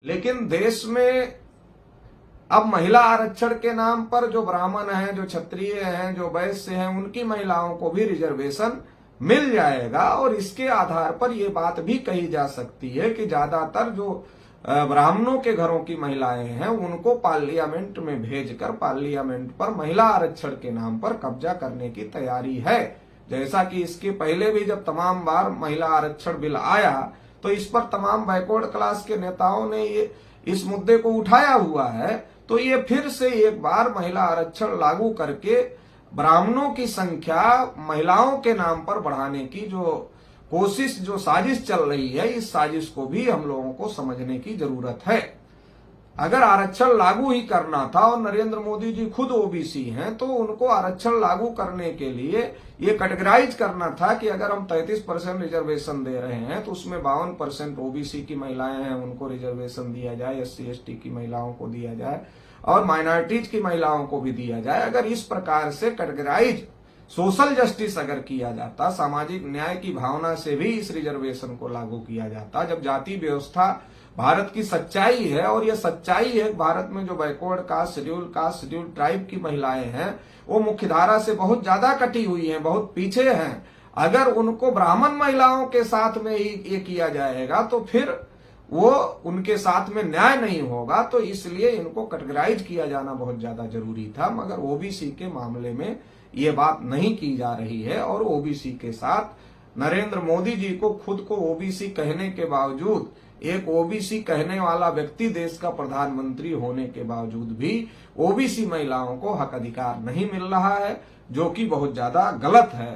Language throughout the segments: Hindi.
लेकिन देश में अब महिला आरक्षण के नाम पर जो ब्राह्मण हैं, जो क्षत्रिय हैं, जो वैश्य हैं, उनकी महिलाओं को भी रिजर्वेशन मिल जाएगा। और इसके आधार पर यह बात भी कही जा सकती है कि ज्यादातर जो ब्राह्मणों के घरों की महिलाएं हैं उनको पार्लियामेंट में भेजकर पार्लियामेंट पर महिला आरक्षण के नाम पर कब्जा करने की तैयारी है। जैसा कि इसके पहले भी जब तमाम बार महिला आरक्षण बिल आया तो इस पर तमाम बैकवर्ड क्लास के नेताओं ने ये इस मुद्दे को उठाया हुआ है। तो ये फिर से एक बार महिला आरक्षण लागू करके ब्राह्मणों की संख्या महिलाओं के नाम पर बढ़ाने की जो कोशिश, जो साजिश चल रही है, इस साजिश को भी हम लोगों को समझने की जरूरत है। अगर आरक्षण लागू ही करना था और नरेंद्र मोदी जी खुद ओबीसी हैं तो उनको आरक्षण लागू करने के लिए ये कैटेगराइज करना था कि अगर हम 33% रिजर्वेशन दे रहे हैं तो उसमें 52% ओबीसी की महिलाएं हैं उनको रिजर्वेशन दिया जाए, SC ST की महिलाओं को दिया जाए और माइनॉरिटीज की महिलाओं को भी दिया जाए। अगर इस प्रकार से कैटेगराइज सोशल जस्टिस अगर किया जाता, सामाजिक न्याय की भावना से भी इस रिजर्वेशन को लागू किया जाता, जब जाति व्यवस्था भारत की सच्चाई है और यह सच्चाई है भारत में जो बैकवर्ड कास्ट, शेड्यूल ट्राइब की महिलाएं हैं वो मुख्यधारा से बहुत ज्यादा कटी हुई हैं, बहुत पीछे हैं। अगर उनको ब्राह्मण महिलाओं के साथ में ही ये किया जाएगा तो फिर वो उनके साथ में न्याय नहीं होगा। तो इसलिए इनको कैटेगराइज किया जाना बहुत ज्यादा जरूरी था, मगर ओबीसी के मामले में ये बात नहीं की जा रही है। और ओबीसी के साथ नरेंद्र मोदी जी को खुद को ओबीसी कहने के बावजूद, एक ओबीसी कहने वाला व्यक्ति देश का प्रधानमंत्री होने के बावजूद भी ओबीसी महिलाओं को हक अधिकार नहीं मिल रहा है, जो कि बहुत ज्यादा गलत है।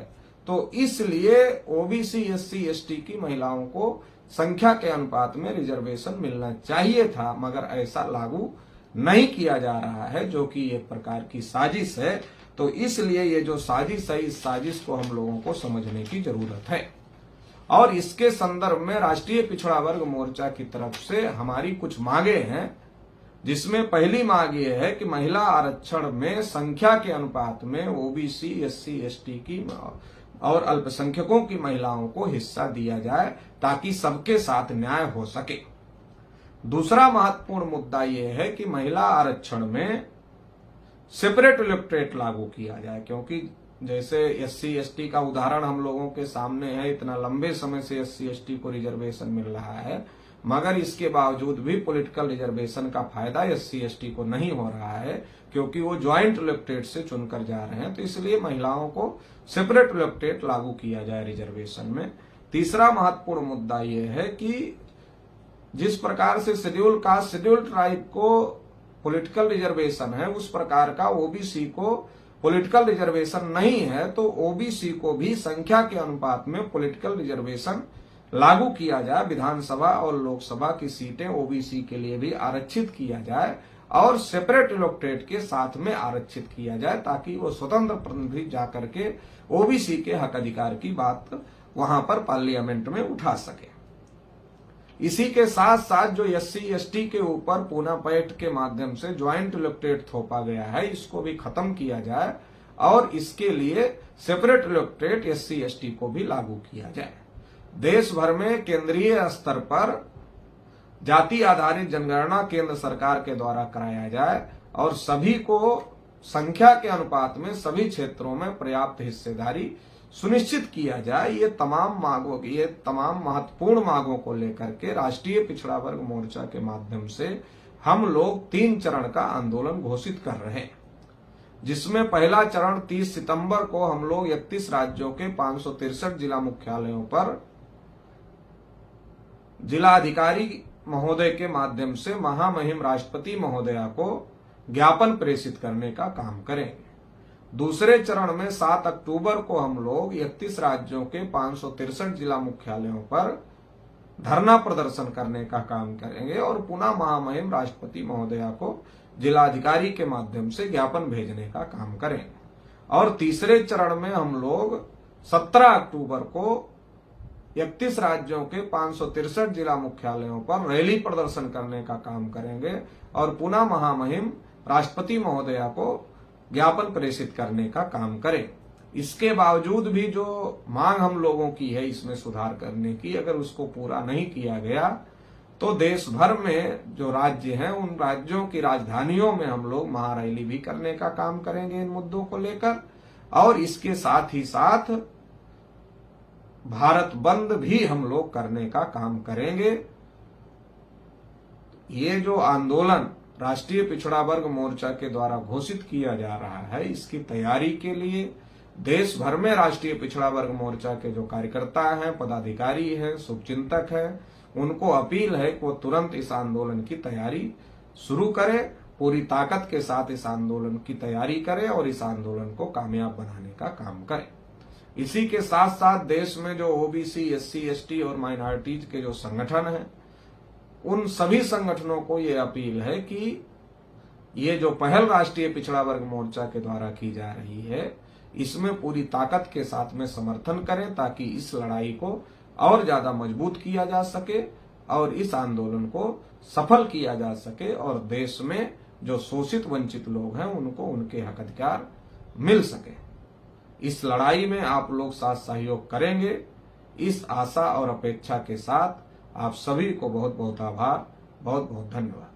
तो इसलिए ओबीसी SC ST की महिलाओं को संख्या के अनुपात में रिजर्वेशन मिलना चाहिए था, मगर ऐसा लागू नहीं किया जा रहा है, जो कि एक प्रकार की साजिश है। तो इसलिए ये जो साजिश है, इस साजिश को हम लोगों को समझने की जरूरत है। और इसके संदर्भ में राष्ट्रीय पिछड़ा वर्ग मोर्चा की तरफ से हमारी कुछ मांगे हैं, जिसमें पहली मांग ये है कि महिला आरक्षण में संख्या के अनुपात में ओबीसी SC ST की और अल्पसंख्यकों की महिलाओं को हिस्सा दिया जाए ताकि सबके साथ न्याय हो सके। दूसरा महत्वपूर्ण मुद्दा यह है कि महिला आरक्षण में सेपरेट इलेक्टोरेट लागू किया जाए, क्योंकि जैसे SC ST का उदाहरण हम लोगों के सामने है, इतना लंबे समय से SC ST को रिजर्वेशन मिल रहा है, मगर इसके बावजूद भी पॉलिटिकल रिजर्वेशन का फायदा SC ST को नहीं हो रहा है, क्योंकि वो ज्वाइंट इलेक्टोरेट से चुनकर जा रहे हैं। तो इसलिए महिलाओं को सेपरेट इलेक्टोरेट लागू किया जाए रिजर्वेशन में। तीसरा महत्वपूर्ण मुद्दा यह है कि जिस प्रकार से शेड्यूल कास्ट, शेड्यूल ट्राइब को पॉलिटिकल रिजर्वेशन है, उस प्रकार का ओबीसी को पॉलिटिकल रिजर्वेशन नहीं है। तो ओबीसी को भी संख्या के अनुपात में पॉलिटिकल रिजर्वेशन लागू किया जाए, विधानसभा और लोकसभा की सीटें ओबीसी के लिए भी आरक्षित किया जाए और सेपरेट इलेक्टोरेट के साथ में आरक्षित किया जाए, ताकि वो स्वतंत्र प्रतिनिधि जाकर के ओबीसी के हक अधिकार की बात वहां पर पार्लियामेंट में उठा सके। इसी के साथ साथ जो SC ST के ऊपर पूना पैक्ट के माध्यम से ज्वाइंट इलेक्टोरेट थोपा गया है, इसको भी खत्म किया जाए और इसके लिए सेपरेट इलेक्टोरेट SC ST को भी लागू किया जाए। देश भर में केंद्रीय स्तर पर जाति आधारित जनगणना केंद्र सरकार के द्वारा कराया जाए और सभी को संख्या के अनुपात में सभी क्षेत्रों में पर्याप्त हिस्सेदारी सुनिश्चित किया जाए। ये तमाम महत्वपूर्ण मांगों को लेकर के राष्ट्रीय पिछड़ा वर्ग मोर्चा के माध्यम से हम लोग 3 चरण का आंदोलन घोषित कर रहे हैं, जिसमें पहला चरण 30 सितंबर को हम लोग 31 राज्यों के 563 जिला मुख्यालयों पर जिलाधिकारी महोदय के माध्यम से महामहिम राष्ट्रपति महोदया को ज्ञापन प्रेषित करने का काम करेंगे। दूसरे चरण में 7 अक्टूबर को हम लोग 31 राज्यों के 563 जिला मुख्यालयों पर धरना प्रदर्शन करने का काम करेंगे और पुनः महामहिम राष्ट्रपति महोदया को जिलाधिकारी के माध्यम से ज्ञापन भेजने का काम करेंगे। और तीसरे चरण में हम लोग 17 अक्टूबर को 31 राज्यों के 563 जिला मुख्यालयों पर रैली प्रदर्शन करने का काम करेंगे और पुनः महामहिम राष्ट्रपति महोदया को ज्ञापन प्रेषित करने का काम करें। इसके बावजूद भी जो मांग हम लोगों की है इसमें सुधार करने की, अगर उसको पूरा नहीं किया गया तो देश भर में जो राज्य हैं उन राज्यों की राजधानियों में हम लोग महारैली भी करने का काम करेंगे इन मुद्दों को लेकर, और इसके साथ ही साथ भारत बंद भी हम लोग करने का काम करेंगे। ये जो आंदोलन राष्ट्रीय पिछड़ा वर्ग मोर्चा के द्वारा घोषित किया जा रहा है, इसकी तैयारी के लिए देश भर में राष्ट्रीय पिछड़ा वर्ग मोर्चा के जो कार्यकर्ता हैं, पदाधिकारी हैं, शुभचिंतक हैं, उनको अपील है कि वो तुरंत इस आंदोलन की तैयारी शुरू करें, पूरी ताकत के साथ इस आंदोलन की तैयारी करें और इस आंदोलन को कामयाब बनाने का काम करें। इसी के साथ साथ देश में जो ओबीसी, एससी, एसटी और माइनॉरिटीज के जो संगठन हैं, उन सभी संगठनों को ये अपील है कि ये जो पहल राष्ट्रीय पिछड़ा वर्ग मोर्चा के द्वारा की जा रही है, इसमें पूरी ताकत के साथ में समर्थन करें, ताकि इस लड़ाई को और ज्यादा मजबूत किया जा सके और इस आंदोलन को सफल किया जा सके और देश में जो शोषित वंचित लोग हैं उनको उनके हक अधिकार मिल सके। इस लड़ाई में आप लोग साथ सहयोग करेंगे, इस आशा और अपेक्षा के साथ आप सभी को बहुत बहुत आभार, बहुत बहुत धन्यवाद।